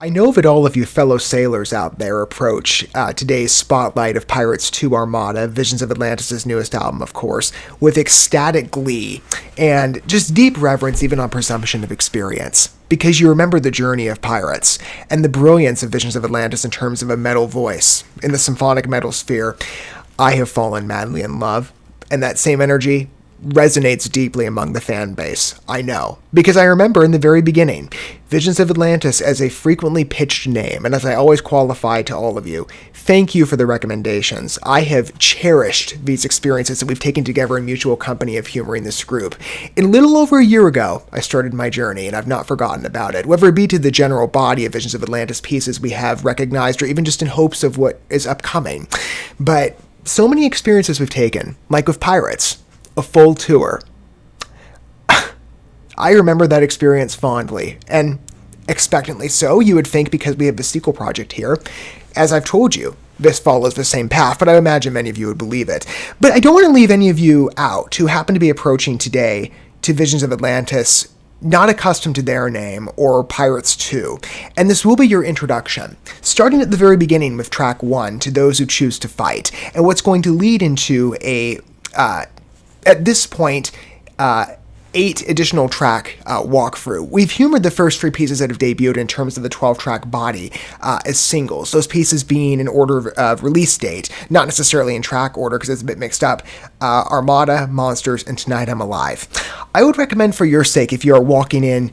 I know that all of you fellow sailors out there approach today's spotlight of Pirates 2 Armada, Visions of Atlantis' newest album, of course, with ecstatic glee and just deep reverence, even on presumption of experience. Because you remember the journey of pirates and the brilliance of Visions of Atlantis in terms of a metal voice in the symphonic metal sphere. I have fallen madly in love, and that same energy resonates deeply among the fan base. I know, because I remember in the very beginning, Visions of Atlantis as a frequently pitched name, and as I always qualify to all of you, thank you for the recommendations. I have cherished these experiences that we've taken together in mutual company of humoring this group. A little over a year ago, I started my journey, and I've not forgotten about it, whether it be to the general body of Visions of Atlantis pieces we have recognized, or even just in hopes of what is upcoming. But so many experiences we've taken, like with Pirates, a full tour. I remember that experience fondly, and expectantly so, you would think, because we have the sequel project here. As I've told you, this follows the same path, but I imagine many of you would believe it. But I don't want to leave any of you out who happen to be approaching today to Visions of Atlantis not accustomed to their name, or Pirates 2, and this will be your introduction, starting at the very beginning with track 1, To Those Who Choose to Fight, and what's going to lead into at this point, 8 additional track walkthrough. We've humored the first 3 pieces that have debuted in terms of the 12-track body as singles, those pieces being in order of release date, not necessarily in track order because it's a bit mixed up, Armada, Monsters, and Tonight I'm Alive. I would recommend for your sake, if you are walking in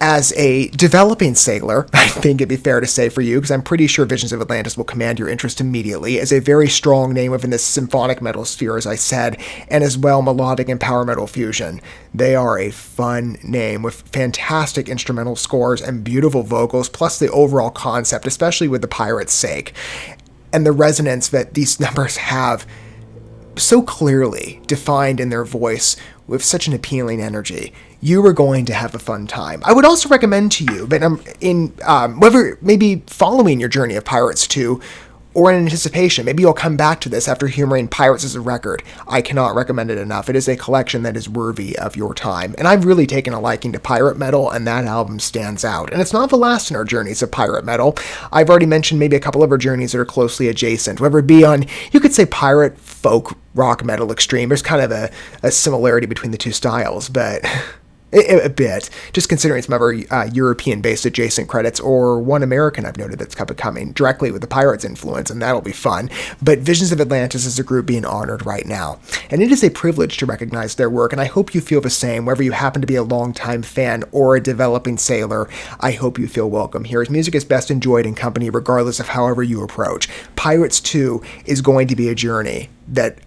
as a developing sailor, I think it'd be fair to say for you, because I'm pretty sure Visions of Atlantis will command your interest immediately, as a very strong name within this symphonic metal sphere, as I said, and as well melodic and power metal fusion. They are a fun name with fantastic instrumental scores and beautiful vocals, plus the overall concept, especially with the pirates' sake, and the resonance that these numbers have so clearly defined in their voice with such an appealing energy. You are going to have a fun time. I would also recommend to you that whether maybe following your journey of Pirates 2 or in anticipation, maybe you'll come back to this after humoring Pirates as a record. I cannot recommend it enough. It is a collection that is worthy of your time. And I've really taken a liking to pirate metal, and that album stands out. And it's not the last in our journeys of pirate metal. I've already mentioned maybe a couple of our journeys that are closely adjacent, whether it be on, you could say, pirate, folk, rock, metal, extreme. There's kind of a similarity between the two styles, but a bit, just considering some other European-based adjacent credits, or one American I've noted that's coming directly with the Pirates influence, and that'll be fun. But Visions of Atlantis is a group being honored right now, and it is a privilege to recognize their work, and I hope you feel the same, whether you happen to be a longtime fan or a developing sailor. I hope you feel welcome here, as music is best enjoyed in company regardless of however you approach. Pirates 2 is going to be a journey that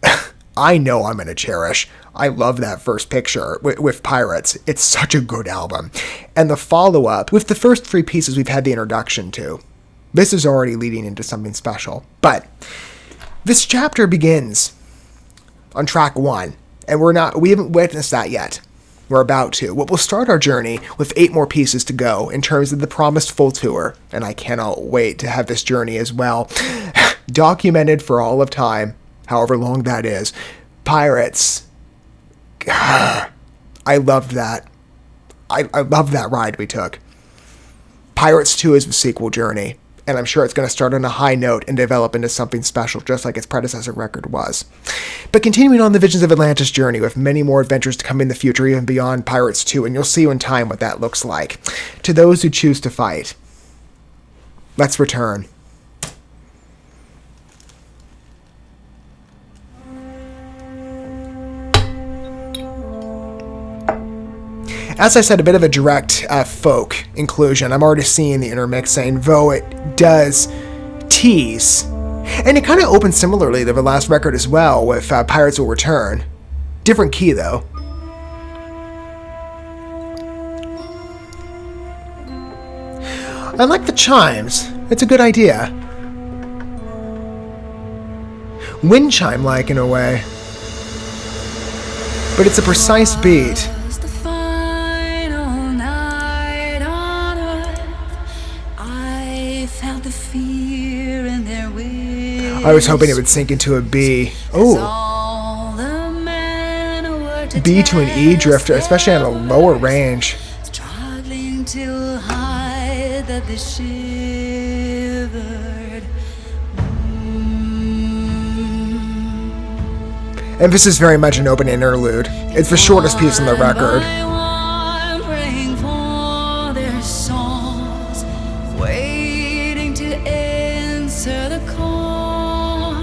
I know I'm going to cherish. I love that first picture with Pirates. It's such a good album. And the follow-up, with the first 3 pieces we've had the introduction to, this is already leading into something special. But this chapter begins on track 1, and we haven't witnessed that yet. We're about to. We'll start our journey with 8 more pieces to go in terms of the promised full tour, and I cannot wait to have this journey as well documented for all of time, however long that is. Pirates. I loved that. I loved that ride we took. Pirates 2 is the sequel journey, and I'm sure it's going to start on a high note and develop into something special, just like its predecessor record was. But continuing on the Visions of Atlantis journey, with many more adventures to come in the future, even beyond Pirates 2, and you'll see in time what that looks like. To Those Who Choose to Fight. Let's return. As I said, a bit of a direct folk inclusion. I'm already seeing the intermixing, though it does tease. And it kind of opens similarly to the last record as well, with Pirates Will Return. Different key, though. I like the chimes. It's a good idea. Wind chime-like in a way. But it's a precise beat. I was hoping it would sink into a B. Oh. B to an E drifter, especially on a lower range. Struggling to hide that the ship delivered. And this is very much an open interlude. It's the shortest piece on the record. Praying for their songs, waiting to answer the call.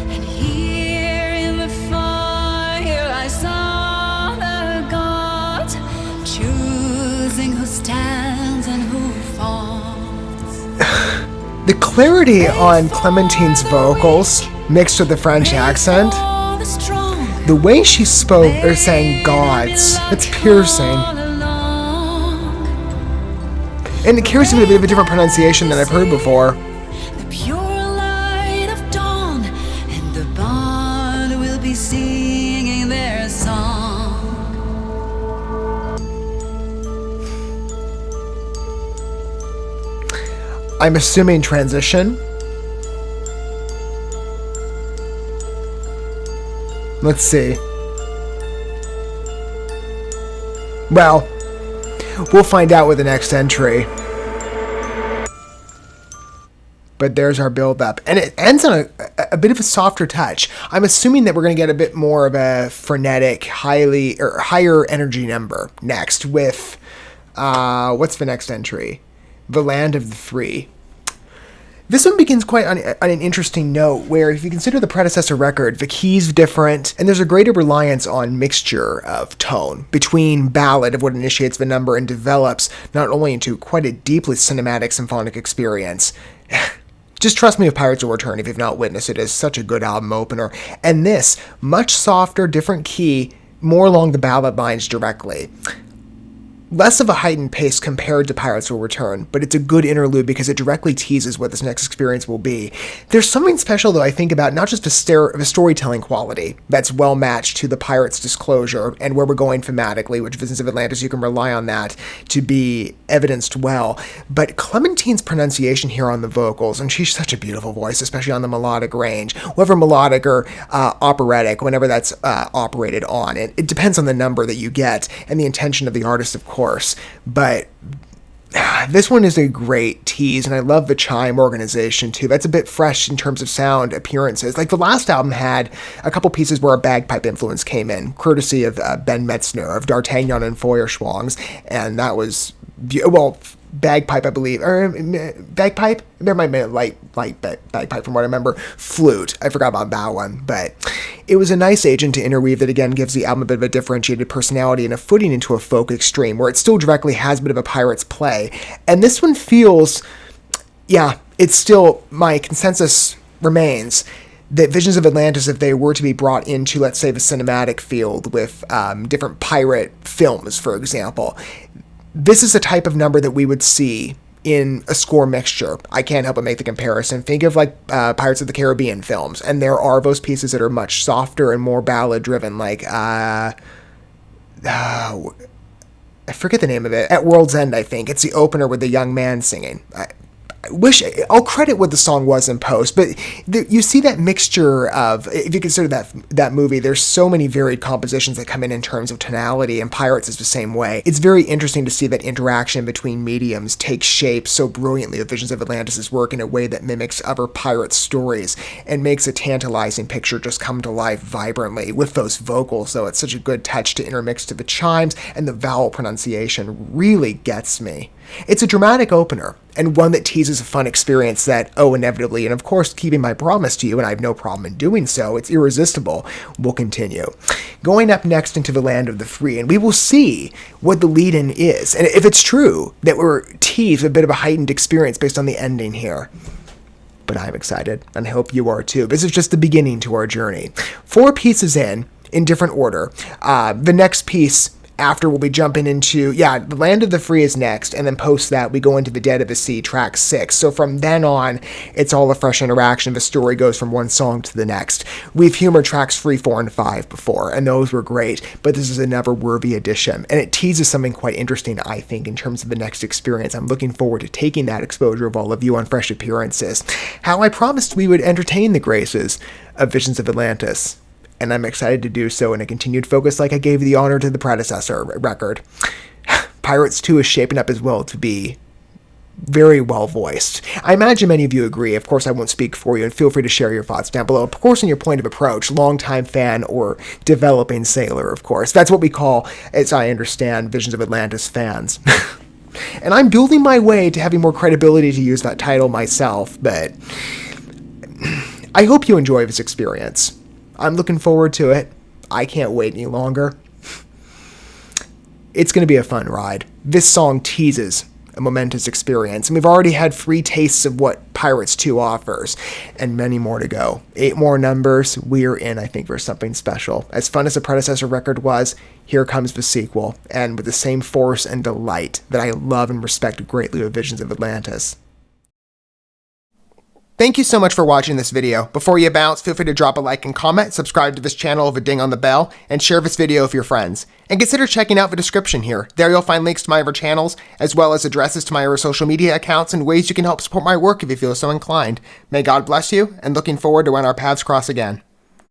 And here in the fire I saw the gods choosing who stands and who falls. The clarity on Clementine's vocals, mixed with the French accent, the way she spoke or sang gods, it's piercing. And it carries a bit of a different pronunciation than I've heard before. The pure light of dawn, and the bard will be singing their song. I'm assuming transition. Let's see. Well, we'll find out with the next entry. But there's our build-up. And it ends on a bit of a softer touch. I'm assuming that we're going to get a bit more of a frenetic, higher energy number next with, what's the next entry? The Land of the Free. This one begins quite on an interesting note, where if you consider the predecessor record, the key's different, and there's a greater reliance on mixture of tone between ballad of what initiates the number and develops not only into quite a deeply cinematic symphonic experience. Just trust me with Pirates Will Return if you've not witnessed it. It's such a good album opener. And this, much softer, different key, more along the ballad lines directly. Less of a heightened pace compared to Pirates Will Return, but it's a good interlude because it directly teases what this next experience will be. There's something special, though, I think about not just the storytelling quality that's well matched to the Pirates' disclosure and where we're going thematically, which Visions of Atlantis, you can rely on that to be evidenced well, but Clementine's pronunciation here on the vocals, and she's such a beautiful voice, especially on the melodic range, whether melodic or operatic, whenever that's operated on. It depends on the number that you get and the intention of the artist, of course, but this one is a great tease, and I love the chime organization too. That's a bit fresh in terms of sound appearances. Like the last album had a couple pieces where a bagpipe influence came in, courtesy of Ben Metzner of D'Artagnan and Feuerschwangs, and that was, well, bagpipe, I believe, or bagpipe? There might be a light bagpipe from what I remember. Flute, I forgot about that one, but it was a nice agent to interweave that again gives the album a bit of a differentiated personality and a footing into a folk extreme, where it still directly has a bit of a Pirates play. And this one feels, yeah, it's still, my consensus remains that Visions of Atlantis, if they were to be brought into, let's say, the cinematic field with different pirate films, for example, this is a type of number that we would see in a score mixture. I can't help but make the comparison. Think of like Pirates of the Caribbean films, and there are those pieces that are much softer and more ballad-driven, like, I forget the name of it. At World's End, I think. It's the opener with the young man singing. I'll credit what the song was in post, but you see that mixture of, if you consider that movie, there's so many varied compositions that come in terms of tonality, and Pirates is the same way. It's very interesting to see that interaction between mediums take shape so brilliantly with Visions of Atlantis' work in a way that mimics other pirate stories and makes a tantalizing picture just come to life vibrantly with those vocals, though it's such a good touch to intermix to the chimes, and the vowel pronunciation really gets me. It's a dramatic opener, and one that teases a fun experience that, inevitably, and of course, keeping my promise to you, and I have no problem in doing so, it's irresistible, will continue. Going up next into the Land of the Free, and we will see what the lead-in is, and if it's true that we're teased a bit of a heightened experience based on the ending here. But I'm excited, and I hope you are too. This is just the beginning to our journey. 4 pieces in different order. The next piece after we'll be jumping into, the Land of the Free is next, and then post that we go into the Dead of the Sea, track 6. So from then on, it's all a fresh interaction. The story goes from one song to the next. We've humored tracks 3, 4, and 5 before, and those were great, but this is another worthy addition, and it teases something quite interesting, I think, in terms of the next experience. I'm looking forward to taking that exposure of all of you on fresh appearances. How I promised we would entertain the graces of Visions of Atlantis, and I'm excited to do so in a continued focus like I gave the honor to the predecessor record. Pirates 2 is shaping up as well to be very well voiced. I imagine many of you agree. Of course, I won't speak for you, and feel free to share your thoughts down below. Of course, on your point of approach, longtime fan or developing sailor, of course. That's what we call, as I understand, Visions of Atlantis fans. And I'm building my way to having more credibility to use that title myself, but I hope you enjoy this experience. I'm looking forward to it. I can't wait any longer. It's going to be a fun ride. This song teases a momentous experience, and we've already had 3 tastes of what Pirates 2 offers, and many more to go. 8 more numbers. We're in, I think, for something special. As fun as the predecessor record was, here comes the sequel, and with the same force and delight that I love and respect greatly with Visions of Atlantis. Thank you so much for watching this video. Before you bounce, feel free to drop a like and comment, subscribe to this channel with a ding on the bell, and share this video with your friends. And consider checking out the description here. There you'll find links to my other channels, as well as addresses to my other social media accounts and ways you can help support my work if you feel so inclined. May God bless you, and looking forward to when our paths cross again.